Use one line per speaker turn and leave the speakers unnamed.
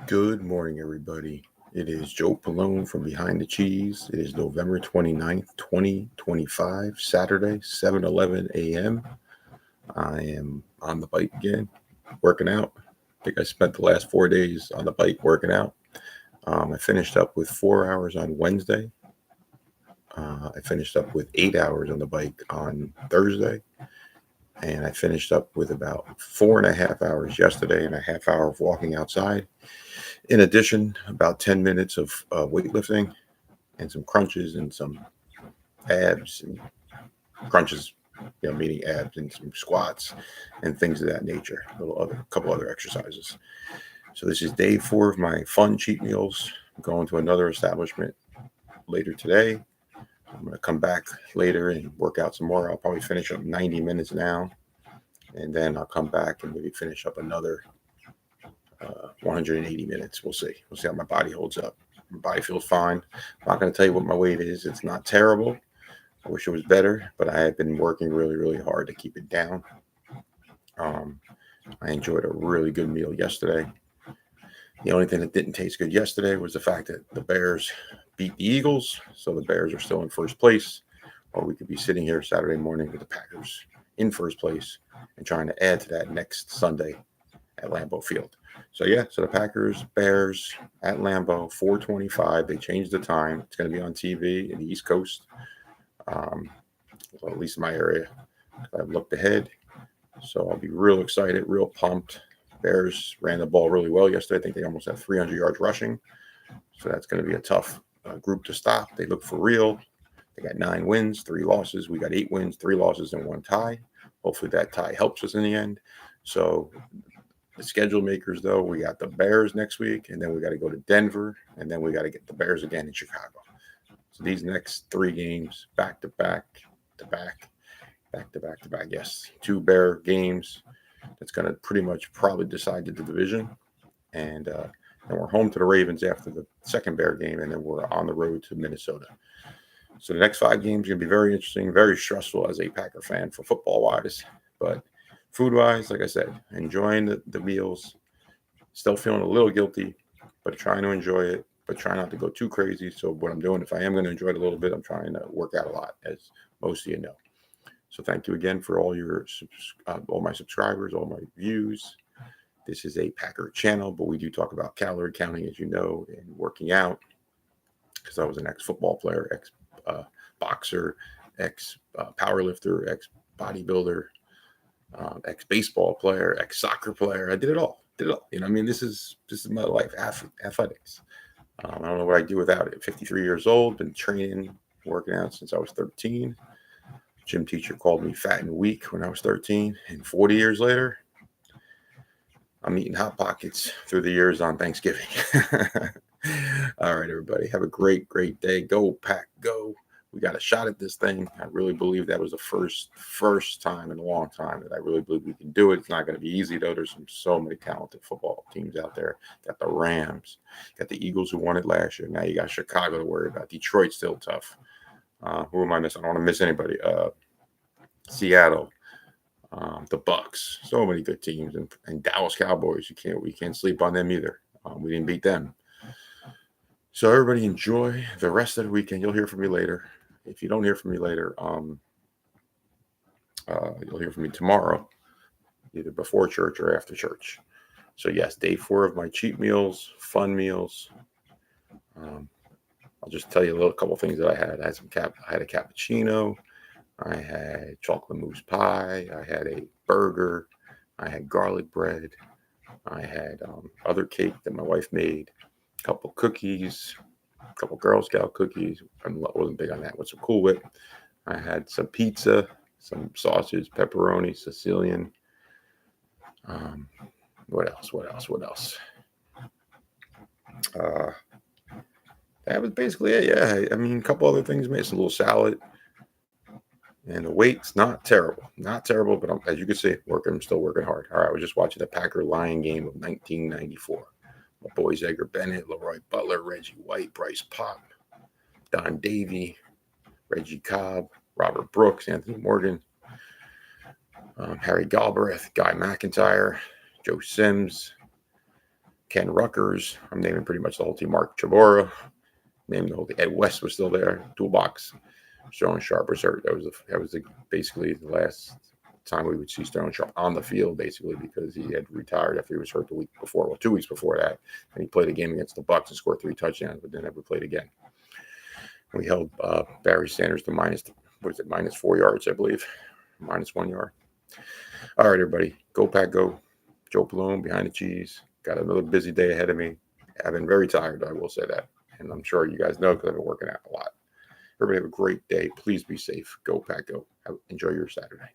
Good morning, everybody. It is Joe Palone from Behind the Cheese. It is November 29th, 2025, Saturday, 7:11 a.m. I am on the bike again, working out. I think I spent the last 4 days on the bike working out. I finished up with 4 hours on Wednesday. I finished up with 8 hours on the bike on Thursday. And I finished up with about 4.5 hours yesterday and a half hour of walking outside. In addition, about 10 minutes of weightlifting and some crunches and some abs and crunches, meaning abs and some squats and things of that nature. Couple other exercises. So this is day 4 of my fun cheat meals. I'm going to another establishment later today. I'm going to come back later and work out some more. I'll probably finish up 90 minutes now, and then I'll come back and maybe finish up another 180 minutes. We'll see. We'll see how my body holds up. My body feels fine. I'm not going to tell you what my weight is. It's not terrible. I wish it was better, but I have been working really, really hard to keep it down. I enjoyed a really good meal yesterday. The only thing that didn't taste good yesterday was the fact that the Bears beat the Eagles, so the Bears are still in first place, or we could be sitting here Saturday morning with the Packers in first place and trying to add to that next Sunday at Lambeau Field. So the Packers, Bears at Lambeau, 4:25. They changed the time. It's going to be on TV in the East Coast, well, at least in my area. I've looked ahead, so I'll be real excited, real pumped. Bears ran the ball really well yesterday. I think they almost had 300 yards rushing, so that's going to be a tough group to stop. They look for real. They got 9 wins, 3 losses. We got 8 wins, 3 losses, and 1 tie. Hopefully that tie helps us in the end. So the schedule makers, though, we got the Bears next week, and then we got to go to Denver, and then we got to get the Bears again in Chicago. So these next 3 games, back to back to back, back to back to back. Yes, 2 Bear games. That's going to pretty much probably decide the division. And then we're home to the Ravens after the second Bear game, and then we're on the road to Minnesota. So the next 5 games are going to be very interesting, very stressful as a Packer fan for football-wise. But food-wise, like I said, enjoying the meals, still feeling a little guilty, but trying to enjoy it, but try not to go too crazy. So what I'm doing, if I am going to enjoy it a little bit, I'm trying to work out a lot, as most of you know. So thank you again for all my subscribers, all my views. This is a Packer channel, but we do talk about calorie counting, as you know, and working out, because I was an ex-football player, ex-boxer, ex-powerlifter, ex-bodybuilder, ex-baseball player, ex-soccer player. I did it all. This is my life, athletics. I don't know what I'd do without it. 53 years old, been training, working out since I was 13. Gym teacher called me fat and weak when I was 13, and 40 years later, I'm eating Hot Pockets through the years on Thanksgiving. All right, everybody, have a great, great day. Go Pack, go. We got a shot at this thing. I really believe that was the first time in a long time that I really believe we can do it. It's not going to be easy, though. There's so many talented football teams out there. Got the Rams, got the Eagles who won it last year. Now you got Chicago to worry about. Detroit's still tough. Who am I missing? I don't want to miss anybody. Seattle, the Bucks. So many good teams, and Dallas Cowboys. We can't sleep on them either. We didn't beat them. So everybody enjoy the rest of the weekend. You'll hear from me later. If you don't hear from me later, you'll hear from me tomorrow, either before church or after church. So yes, day 4 of my cheat meals, fun meals. I'll just tell you a couple things that I had. I had a cappuccino. I had chocolate mousse pie. I had a burger. I had garlic bread. I had other cake that my wife made. A couple cookies. A couple Girl Scout cookies. I wasn't big on that. With some Cool Whip. I had some pizza, some sausage, pepperoni, Sicilian. What else? That was basically it. Yeah, a couple other things. Made some little salad. And the weight's not terrible, but as you can see, I'm still working hard. All right, I was just watching the Packer-Lion game of 1994. My boys Edgar Bennett, Leroy Butler, Reggie White, Bryce Pop, Don Davey, Reggie Cobb, Robert Brooks, Anthony Morgan, Harry Galbraith, Guy McIntyre, Joe Sims, Ken Ruckers. I'm naming pretty much the whole team. Mark Chabora. Named the whole Ed West was still there. Toolbox. Sterling Sharp was hurt. That was basically the last time we would see Sterling Sharp on the field, basically, because he had retired after he was hurt the week before, well, 2 weeks before that, and he played a game against the Bucks and scored 3 touchdowns, but then never played again. We held Barry Sanders to minus 4 yards, I believe, minus 1 yard. All right, everybody, go Pack, go. Joe Bloom behind the cheese. Got another busy day ahead of me. I've been very tired, I will say that, and I'm sure you guys know because I've been working out a lot. Everybody have a great day. Please be safe. Go Pack, go. Enjoy your Saturday.